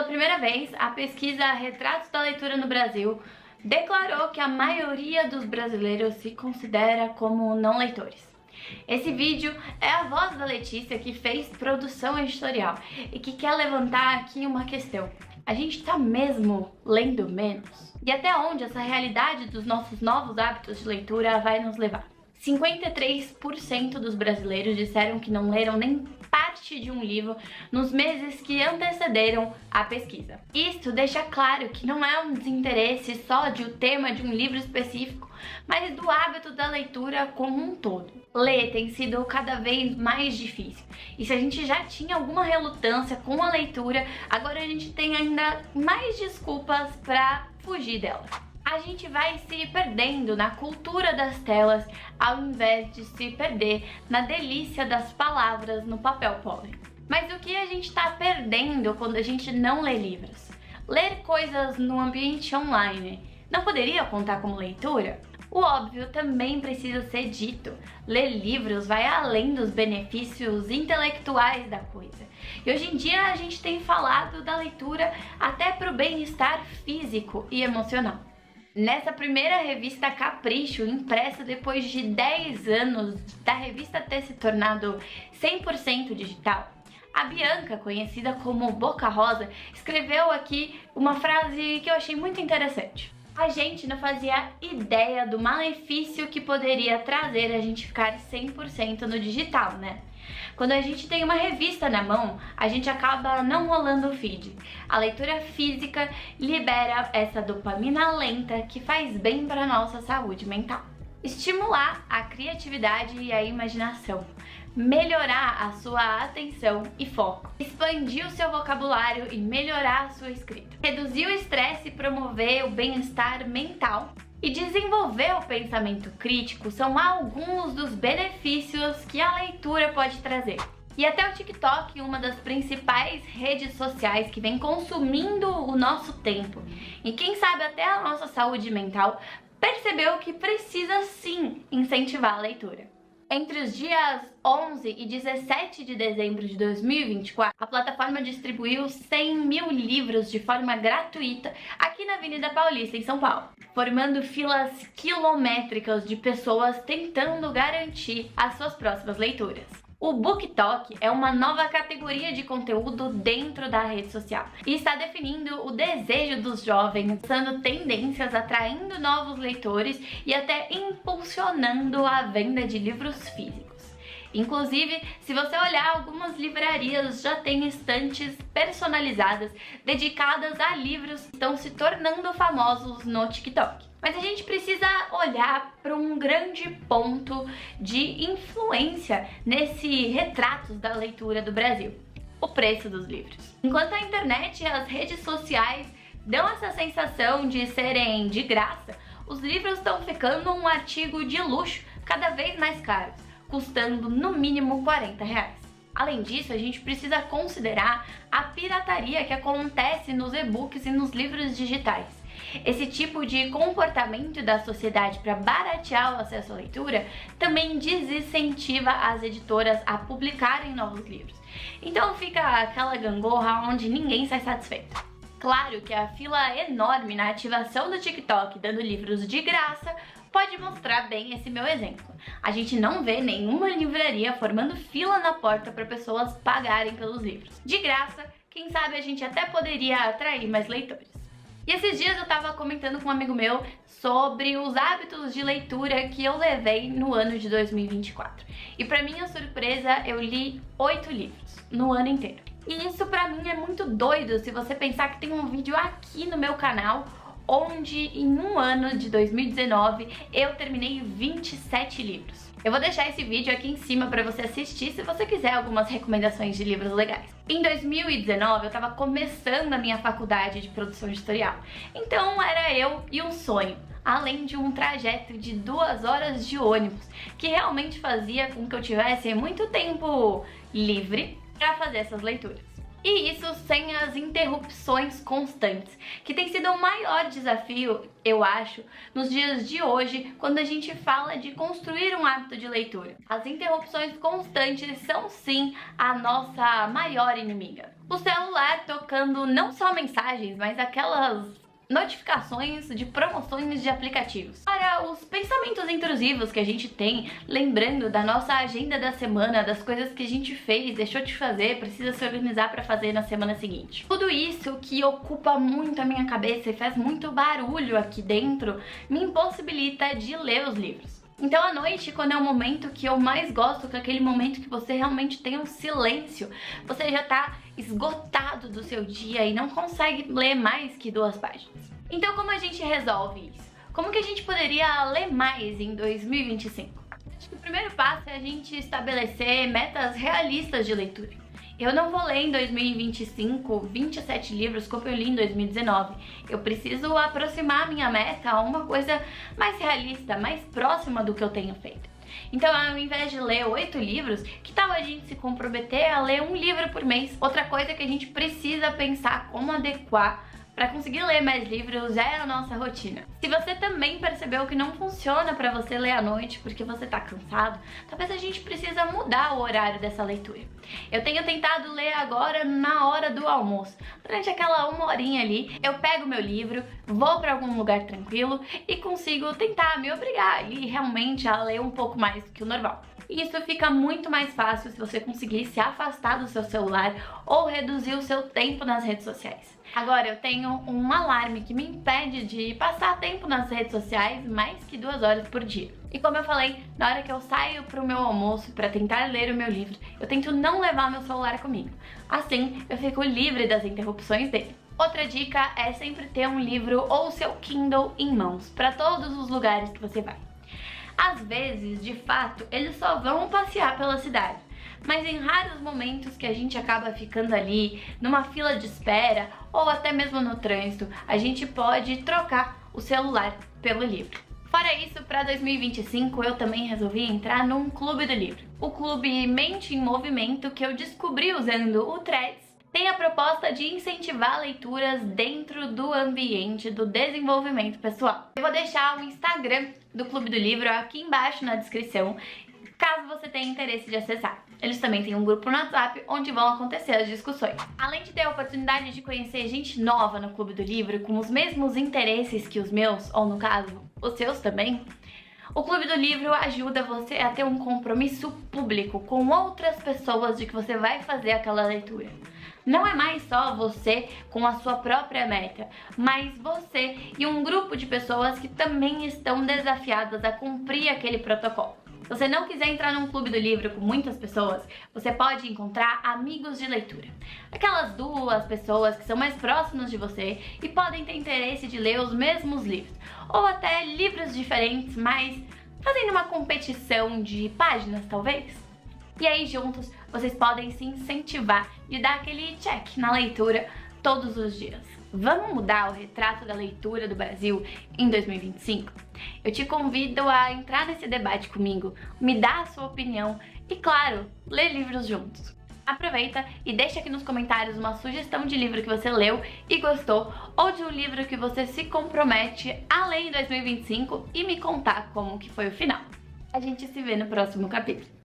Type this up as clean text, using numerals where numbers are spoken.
primeira vez, a pesquisa Retratos da Leitura no Brasil declarou que a maioria dos brasileiros se considera como não leitores. Esse vídeo é a voz da Letícia, que fez produção editorial e que quer levantar aqui uma questão. A gente tá mesmo lendo menos? E até onde essa realidade dos nossos novos hábitos de leitura vai nos levar? 53% dos brasileiros disseram que não leram nem parte de um livro nos meses que antecederam a pesquisa. Isso deixa claro que não é um desinteresse só de o tema de um livro específico, mas do hábito da leitura como um todo. Ler tem sido cada vez mais difícil, e se a gente já tinha alguma relutância com a leitura, agora a gente tem ainda mais desculpas para fugir dela. A gente vai se perdendo na cultura das telas ao invés de se perder na delícia das palavras no papel pólen. Mas o que a gente está perdendo quando a gente não lê livros? Ler coisas no ambiente online não poderia contar como leitura? O óbvio também precisa ser dito. Ler livros vai além dos benefícios intelectuais da coisa. E hoje em dia a gente tem falado da leitura até para o bem-estar físico e emocional. Nessa primeira revista Capricho, impressa depois de 10 anos da revista ter se tornado 100% digital, a Bianca, conhecida como Boca Rosa, escreveu aqui uma frase que eu achei muito interessante. A gente não fazia ideia do malefício que poderia trazer a gente ficar 100% no digital, né? Quando a gente tem uma revista na mão, a gente acaba não rolando o feed. A leitura física libera essa dopamina lenta que faz bem para nossa saúde mental. Estimular a criatividade e a imaginação. Melhorar a sua atenção e foco. Expandir o seu vocabulário e melhorar a sua escrita. Reduzir o estresse e promover o bem-estar mental. E desenvolver o pensamento crítico são alguns dos benefícios que a leitura pode trazer. E até o TikTok, uma das principais redes sociais que vem consumindo o nosso tempo, e quem sabe até a nossa saúde mental, percebeu que precisa sim incentivar a leitura. Entre os dias 11 e 17 de dezembro de 2024, a plataforma distribuiu 100 mil livros de forma gratuita aqui na Avenida Paulista, em São Paulo, formando filas quilométricas de pessoas tentando garantir as suas próximas leituras. O BookTok é uma nova categoria de conteúdo dentro da rede social e está definindo o desejo dos jovens, lançando tendências, atraindo novos leitores e até impulsionando a venda de livros físicos. Inclusive, se você olhar, algumas livrarias já têm estantes personalizadas dedicadas a livros que estão se tornando famosos no TikTok. Mas a gente precisa olhar para um grande ponto de influência nesse retratos da leitura do Brasil: o preço dos livros. Enquanto a internet e as redes sociais dão essa sensação de serem de graça, os livros estão ficando um artigo de luxo cada vez mais caros, custando no mínimo R$40. Além disso, a gente precisa considerar a pirataria que acontece nos e-books e nos livros digitais. Esse tipo de comportamento da sociedade para baratear o acesso à leitura também desincentiva as editoras a publicarem novos livros. Então fica aquela gangorra onde ninguém sai satisfeito. Claro que a fila enorme na ativação do TikTok dando livros de graça pode mostrar bem esse meu exemplo. A gente não vê nenhuma livraria formando fila na porta para pessoas pagarem pelos livros. De graça, quem sabe a gente até poderia atrair mais leitores. E esses dias eu tava comentando com um amigo meu sobre os hábitos de leitura que eu levei no ano de 2024. E pra minha surpresa, eu li 8 livros no ano inteiro. E isso pra mim é muito doido se você pensar que tem um vídeo aqui no meu canal onde em um ano de 2019 eu terminei 27 livros. Eu vou deixar esse vídeo aqui em cima para você assistir se você quiser algumas recomendações de livros legais. Em 2019 eu estava começando a minha faculdade de produção editorial, então era eu e um sonho, além de um trajeto de 2 horas de ônibus, que realmente fazia com que eu tivesse muito tempo livre para fazer essas leituras. E isso sem as interrupções constantes, que tem sido o maior desafio, eu acho, nos dias de hoje, quando a gente fala de construir um hábito de leitura. As interrupções constantes são sim a nossa maior inimiga. O celular tocando não só mensagens, mas aquelas notificações de promoções de aplicativos. Para os pensamentos intrusivos que a gente tem, lembrando da nossa agenda da semana, das coisas que a gente fez, deixou de fazer, precisa se organizar para fazer na semana seguinte. Tudo isso que ocupa muito a minha cabeça e faz muito barulho aqui dentro, me impossibilita de ler os livros. Então à noite, quando é o momento que eu mais gosto, que é aquele momento que você realmente tem um silêncio, você já tá esgotado do seu dia e não consegue ler mais que 2 páginas. Então como a gente resolve isso? Como que a gente poderia ler mais em 2025? Acho que o primeiro passo é a gente estabelecer metas realistas de leitura. Eu não vou ler em 2025 27 livros como eu li em 2019. Eu preciso aproximar a minha meta a uma coisa mais realista, mais próxima do que eu tenho feito. Então, ao invés de ler 8 livros, que tal a gente se comprometer a ler 1 livro por mês? Outra coisa que a gente precisa pensar como adequar para conseguir ler mais livros é a nossa rotina. Se você também percebeu que não funciona para você ler à noite porque você tá cansado, talvez a gente precisa mudar o horário dessa leitura. Eu tenho tentado ler agora na hora do almoço. Durante aquela 1 horinha ali, eu pego meu livro, vou para algum lugar tranquilo e consigo tentar me obrigar e realmente a ler um pouco mais do que o normal. E isso fica muito mais fácil se você conseguir se afastar do seu celular ou reduzir o seu tempo nas redes sociais. Agora, eu tenho um alarme que me impede de passar tempo nas redes sociais mais que 2 horas por dia. E como eu falei, na hora que eu saio pro meu almoço para tentar ler o meu livro, eu tento não levar meu celular comigo. Assim, eu fico livre das interrupções dele. Outra dica é sempre ter um livro ou seu Kindle em mãos para todos os lugares que você vai. Às vezes, de fato, eles só vão passear pela cidade, mas em raros momentos que a gente acaba ficando ali numa fila de espera ou até mesmo no trânsito, a gente pode trocar o celular pelo livro. Fora isso, para 2025 eu também resolvi entrar num clube do livro. O clube Mente em Movimento, que eu descobri usando o Threads, tem a proposta de incentivar leituras dentro do ambiente do desenvolvimento pessoal. Eu vou deixar o Instagram do Clube do Livro aqui embaixo na descrição, caso você tenha interesse de acessar. Eles também têm um grupo no WhatsApp onde vão acontecer as discussões. Além de ter a oportunidade de conhecer gente nova no Clube do Livro, com os mesmos interesses que os meus, ou no caso, os seus também, o Clube do Livro ajuda você a ter um compromisso público com outras pessoas de que você vai fazer aquela leitura. Não é mais só você com a sua própria meta, mas você e um grupo de pessoas que também estão desafiadas a cumprir aquele protocolo. Se você não quiser entrar num clube do livro com muitas pessoas, você pode encontrar amigos de leitura. Aquelas 2 pessoas que são mais próximas de você e podem ter interesse de ler os mesmos livros, ou até livros diferentes, mas fazendo uma competição de páginas, talvez. E aí juntos vocês podem se incentivar e dar aquele check na leitura todos os dias. Vamos mudar o retrato da leitura do Brasil em 2025? Eu te convido a entrar nesse debate comigo, me dar a sua opinião e, claro, ler livros juntos. Aproveita e deixa aqui nos comentários uma sugestão de livro que você leu e gostou, ou de um livro que você se compromete a ler em 2025 e me contar como que foi o final. A gente se vê no próximo capítulo.